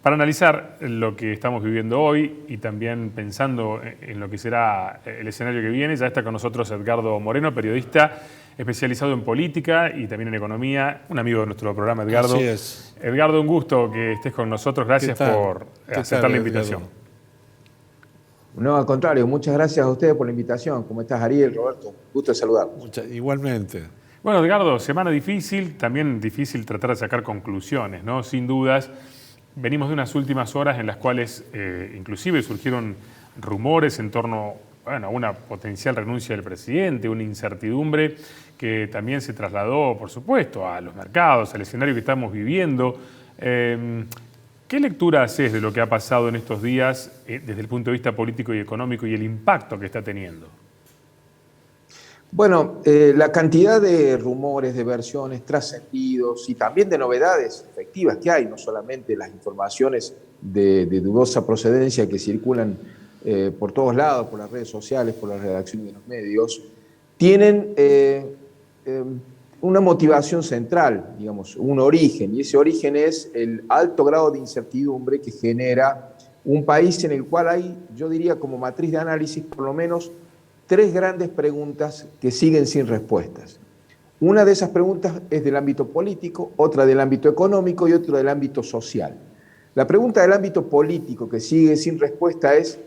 Para analizar lo que estamos viviendo hoy y también pensando en lo que será el escenario que viene, ya está con nosotros Edgardo Moreno, periodista especializado en política y también en economía, un amigo de nuestro programa, Edgardo. Así es. Edgardo, un gusto que estés con nosotros. Gracias por aceptar la invitación. No, al contrario, muchas gracias a ustedes por la invitación. ¿Cómo estás, Ariel, Roberto? Gusto de saludarlos. Igualmente. Bueno, Edgardo, semana difícil, también difícil tratar de sacar conclusiones, ¿no? Sin dudas, venimos de unas últimas horas en las cuales inclusive surgieron rumores en torno a una potencial renuncia del presidente, una incertidumbre que también se trasladó, por supuesto, a los mercados, al escenario que estamos viviendo. ¿Qué lectura haces de lo que ha pasado en estos días desde el punto de vista político y económico y el impacto que está teniendo? Bueno, la cantidad de rumores, de versiones, trascendidos y también de novedades efectivas que hay, no solamente las informaciones de dudosa procedencia que circulan por todos lados, por las redes sociales, por las redacciones de los medios, tienen una motivación central, digamos, un origen, y ese origen es el alto grado de incertidumbre que genera un país en el cual hay, yo diría como matriz de análisis, por lo menos tres grandes preguntas que siguen sin respuestas. Una de esas preguntas es del ámbito político, otra del ámbito económico y otra del ámbito social. La pregunta del ámbito político que sigue sin respuesta es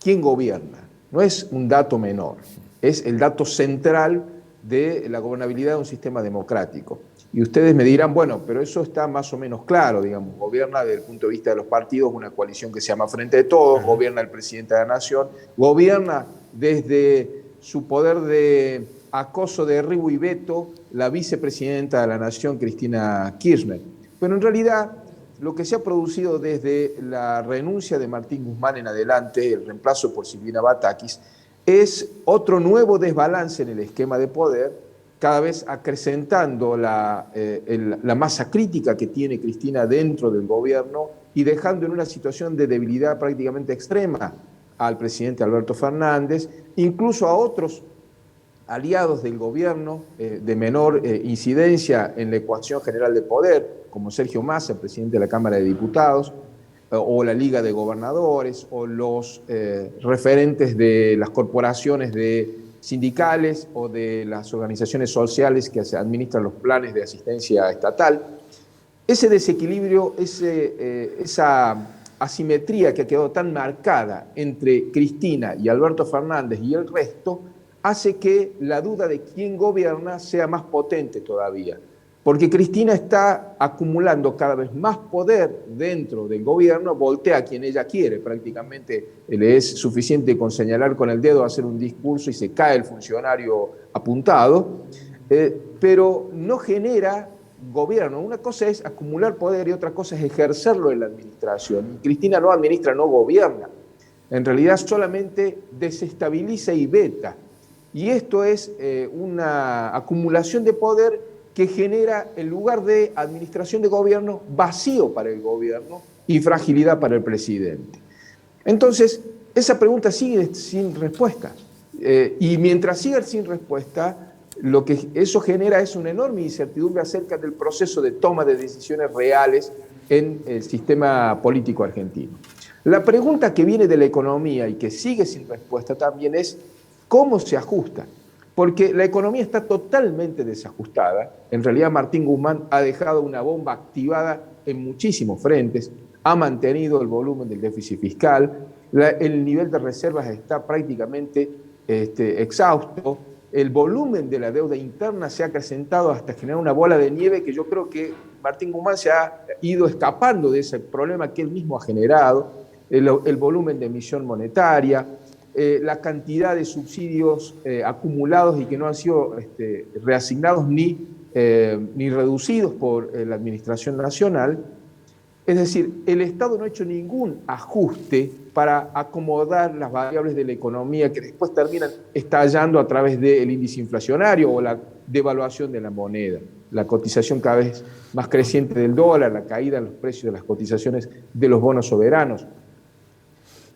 ¿quién gobierna? No es un dato menor, es el dato central de la gobernabilidad de un sistema democrático. Y ustedes me dirán, bueno, pero eso está más o menos claro, digamos, gobierna desde el punto de vista de los partidos una coalición que se llama Frente de Todos, gobierna el presidente de la Nación, gobierna desde su poder de acoso, derribo y veto la vicepresidenta de la Nación, Cristina Kirchner. Pero en realidad lo que se ha producido desde la renuncia de Martín Guzmán en adelante, el reemplazo por Silvina Batakis, es otro nuevo desbalance en el esquema de poder, cada vez acrecentando la masa crítica que tiene Cristina dentro del gobierno y dejando en una situación de debilidad prácticamente extrema al presidente Alberto Fernández, incluso a otros aliados del gobierno de menor incidencia en la ecuación general de poder, como Sergio Massa, presidente de la Cámara de Diputados, o la Liga de Gobernadores, o los referentes de las corporaciones sindicales o de las organizaciones sociales que administran los planes de asistencia estatal. Ese desequilibrio, esa asimetría que ha quedado tan marcada entre Cristina y Alberto Fernández y el resto, hace que la duda de quién gobierna sea más potente todavía. Porque Cristina está acumulando cada vez más poder dentro del gobierno, voltea a quien ella quiere, prácticamente le es suficiente con señalar con el dedo, hacer un discurso y se cae el funcionario apuntado, pero no genera gobierno. Una cosa es acumular poder y otra cosa es ejercerlo en la administración. Cristina no administra, no gobierna. En realidad solamente desestabiliza y veta. Y esto es una acumulación de poder que genera, en lugar de administración de gobierno, vacío para el gobierno y fragilidad para el presidente. Entonces, esa pregunta sigue sin respuesta. Y mientras siga sin respuesta, lo que eso genera es una enorme incertidumbre acerca del proceso de toma de decisiones reales en el sistema político argentino. La pregunta que viene de la economía y que sigue sin respuesta también es ¿cómo se ajusta? Porque la economía está totalmente desajustada. En realidad Martín Guzmán ha dejado una bomba activada en muchísimos frentes, ha mantenido el volumen del déficit fiscal, el nivel de reservas está prácticamente exhausto, el volumen de la deuda interna se ha acrecentado hasta generar una bola de nieve que yo creo que Martín Guzmán se ha ido escapando de ese problema que él mismo ha generado, el volumen de emisión monetaria, la cantidad de subsidios acumulados y que no han sido reasignados ni reducidos por la Administración Nacional. Es decir, el Estado no ha hecho ningún ajuste para acomodar las variables de la economía que después terminan estallando a través del índice inflacionario o la devaluación de la moneda, la cotización cada vez más creciente del dólar, la caída en los precios de las cotizaciones de los bonos soberanos.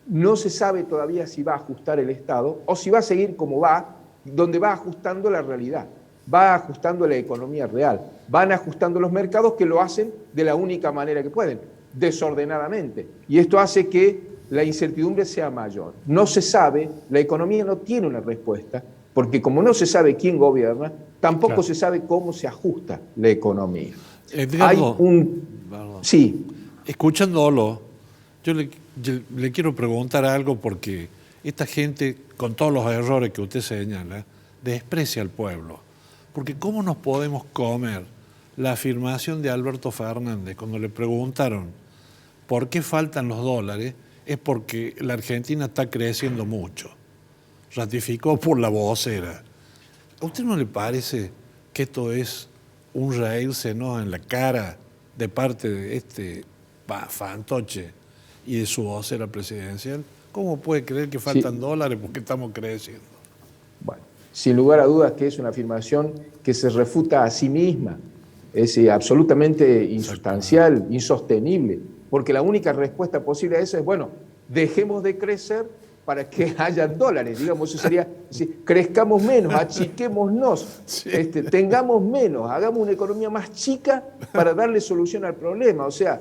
No se sabe todavía si va a ajustar el Estado o si va a seguir como va, donde va ajustando la realidad, va ajustando la economía real, van ajustando los mercados que lo hacen de la única manera que pueden, desordenadamente. Y esto hace que la incertidumbre sea mayor. No se sabe, la economía no tiene una respuesta, porque como no se sabe quién gobierna, tampoco se sabe cómo se ajusta la economía. Edgardo, Sí. Escuchándolo, yo le quiero preguntar algo porque esta gente, con todos los errores que usted señala, desprecia al pueblo. Porque ¿cómo nos podemos comer la afirmación de Alberto Fernández cuando le preguntaron por qué faltan los dólares? Es porque la Argentina está creciendo mucho. Ratificó por la vocera. ¿A usted no le parece que esto es un reírse, ¿no?, en la cara de parte de este fantoche y de su vocera presidencial? ¿Cómo puede creer que faltan dólares porque estamos creciendo? Bueno, sin lugar a dudas que es una afirmación que se refuta a sí misma. Es absolutamente insustancial, insostenible, porque la única respuesta posible a eso es, bueno, dejemos de crecer para que haya dólares, digamos, eso sería, crezcamos menos, achiquémonos, tengamos menos, hagamos una economía más chica para darle solución al problema. O sea,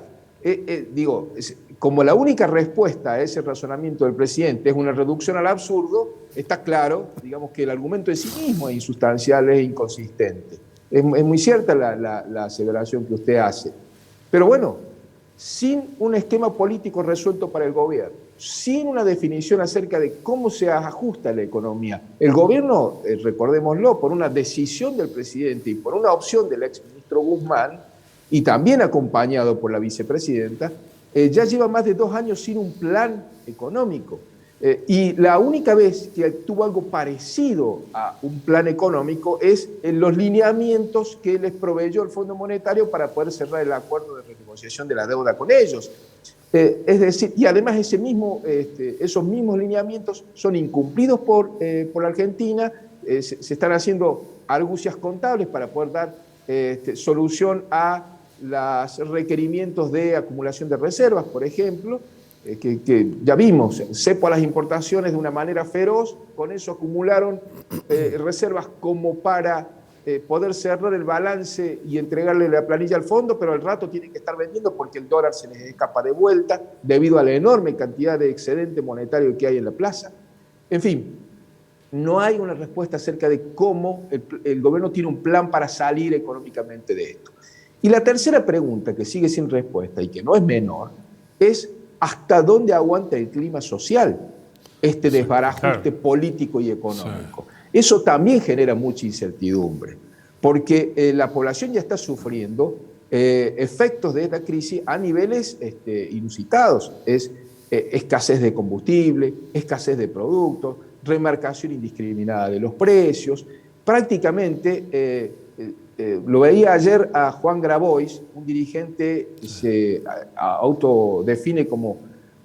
como la única respuesta a ese razonamiento del presidente es una reducción al absurdo, está claro, digamos, que el argumento en sí mismo es insustancial, es inconsistente. Es muy cierta la aseveración que usted hace. Pero bueno, sin un esquema político resuelto para el gobierno, sin una definición acerca de cómo se ajusta la economía, el gobierno, recordémoslo, por una decisión del presidente y por una opción del exministro Guzmán, y también acompañado por la vicepresidenta, ya lleva más de 2 años sin un plan económico. Y la única vez que tuvo algo parecido a un plan económico es en los lineamientos que les proveyó el Fondo Monetario para poder cerrar el acuerdo de renegociación de la deuda con ellos. Es decir, y además esos mismos lineamientos son incumplidos por la Argentina, se están haciendo argucias contables para poder dar solución a los requerimientos de acumulación de reservas, por ejemplo, que ya vimos, cepo a las importaciones de una manera feroz, con eso acumularon reservas como para poder cerrar el balance y entregarle la planilla al fondo, pero al rato tienen que estar vendiendo porque el dólar se les escapa de vuelta debido a la enorme cantidad de excedente monetario que hay en la plaza. En fin, no hay una respuesta acerca de cómo el gobierno tiene un plan para salir económicamente de esto. Y la tercera pregunta, que sigue sin respuesta y que no es menor, es ¿hasta dónde aguanta el clima social este desbarajuste político y económico? Eso también genera mucha incertidumbre, porque la población ya está sufriendo efectos de esta crisis a niveles inusitados. Es escasez de combustible, escasez de productos, remarcación indiscriminada de los precios. Prácticamente, lo veía ayer a Juan Grabois, un dirigente que se autodefine como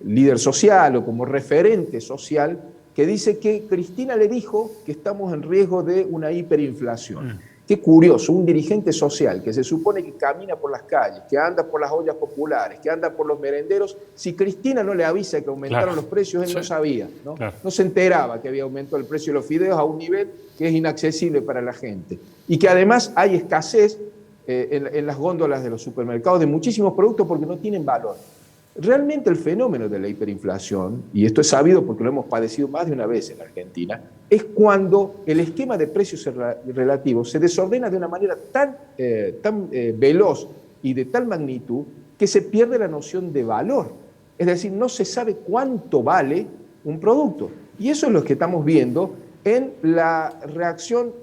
líder social o como referente social, que dice que Cristina le dijo que estamos en riesgo de una hiperinflación. Qué curioso, un dirigente social que se supone que camina por las calles, que anda por las ollas populares, que anda por los merenderos, si Cristina no le avisa que aumentaron los precios, él no sabía, ¿no? No se enteraba que había aumentado el precio de los fideos a un nivel que es inaccesible para la gente. Y que además hay escasez en las góndolas de los supermercados de muchísimos productos porque no tienen valor. Realmente el fenómeno de la hiperinflación, y esto es sabido porque lo hemos padecido más de una vez en la Argentina, es cuando el esquema de precios relativos se desordena de una manera tan veloz y de tal magnitud que se pierde la noción de valor. Es decir, no se sabe cuánto vale un producto. Y eso es lo que estamos viendo en la reacción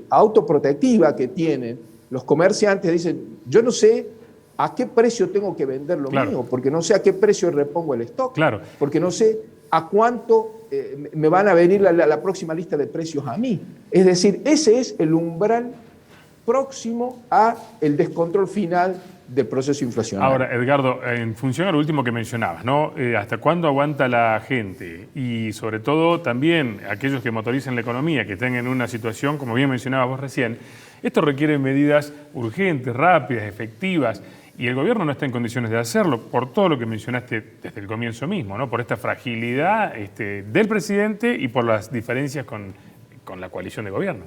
autoprotectiva que tienen los comerciantes. Dicen, yo no sé a qué precio tengo que vender lo mío, porque no sé a qué precio repongo el stock, porque no sé a cuánto me van a venir la próxima lista de precios a mí. Es decir, ese es el umbral próximo a el descontrol final del proceso inflacionario. Ahora, Edgardo, en función a lo último que mencionabas, ¿no? ¿Hasta cuándo aguanta la gente? Y sobre todo también aquellos que motoricen la economía, que estén en una situación, como bien mencionabas vos recién, esto requiere medidas urgentes, rápidas, efectivas, y el gobierno no está en condiciones de hacerlo por todo lo que mencionaste desde el comienzo mismo, ¿no? Por esta fragilidad del presidente y por las diferencias con la coalición de gobierno.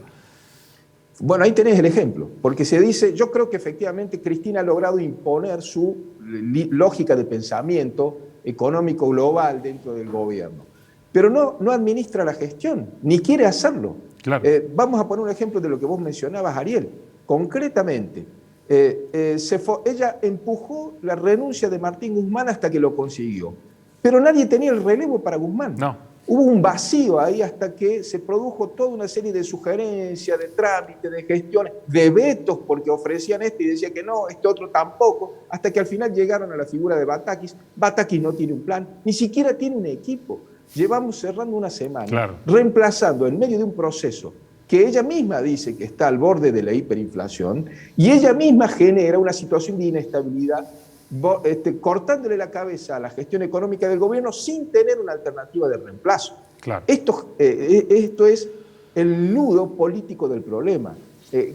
Bueno, ahí tenés el ejemplo, porque se dice, yo creo que efectivamente Cristina ha logrado imponer su lógica de pensamiento económico global dentro del gobierno, pero no administra la gestión, ni quiere hacerlo. Claro. Vamos a poner un ejemplo de lo que vos mencionabas, Ariel. Concretamente, ella empujó la renuncia de Martín Guzmán hasta que lo consiguió, pero nadie tenía el relevo para Guzmán. No. Hubo un vacío ahí hasta que se produjo toda una serie de sugerencias, de trámites, de gestiones, de vetos, porque ofrecían esto y decían que no, este otro tampoco, hasta que al final llegaron a la figura de Batakis. Batakis no tiene un plan, ni siquiera tiene un equipo. Llevamos cerrando una semana, reemplazando en medio de un proceso que ella misma dice que está al borde de la hiperinflación y ella misma genera una situación de inestabilidad, cortándole la cabeza a la gestión económica del gobierno sin tener una alternativa de reemplazo. Claro. Esto es el nudo político del problema.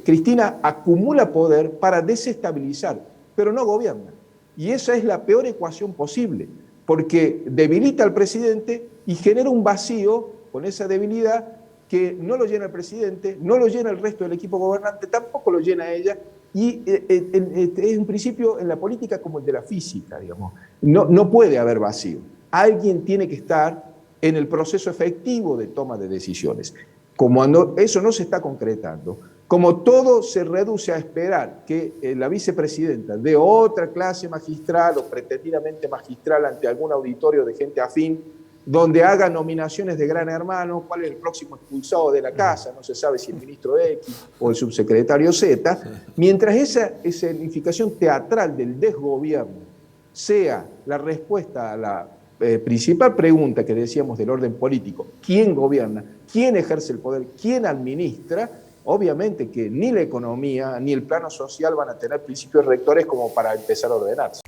Cristina acumula poder para desestabilizar, pero no gobierna. Y esa es la peor ecuación posible, porque debilita al presidente y genera un vacío con esa debilidad que no lo llena el presidente, no lo llena el resto del equipo gobernante, tampoco lo llena ella. Y es un principio en la política como el de la física, digamos. No puede haber vacío. Alguien tiene que estar en el proceso efectivo de toma de decisiones. Como eso no se está concretando, como todo se reduce a esperar que la vicepresidenta de otra clase magistral o pretendidamente magistral ante algún auditorio de gente afín, donde haga nominaciones de gran hermano, cuál es el próximo expulsado de la casa, no se sabe si el ministro X o el subsecretario Z, mientras esa escenificación teatral del desgobierno sea la respuesta a la principal pregunta que decíamos del orden político, ¿quién gobierna? ¿Quién ejerce el poder? ¿Quién administra? Obviamente que ni la economía ni el plano social van a tener principios rectores como para empezar a ordenarse.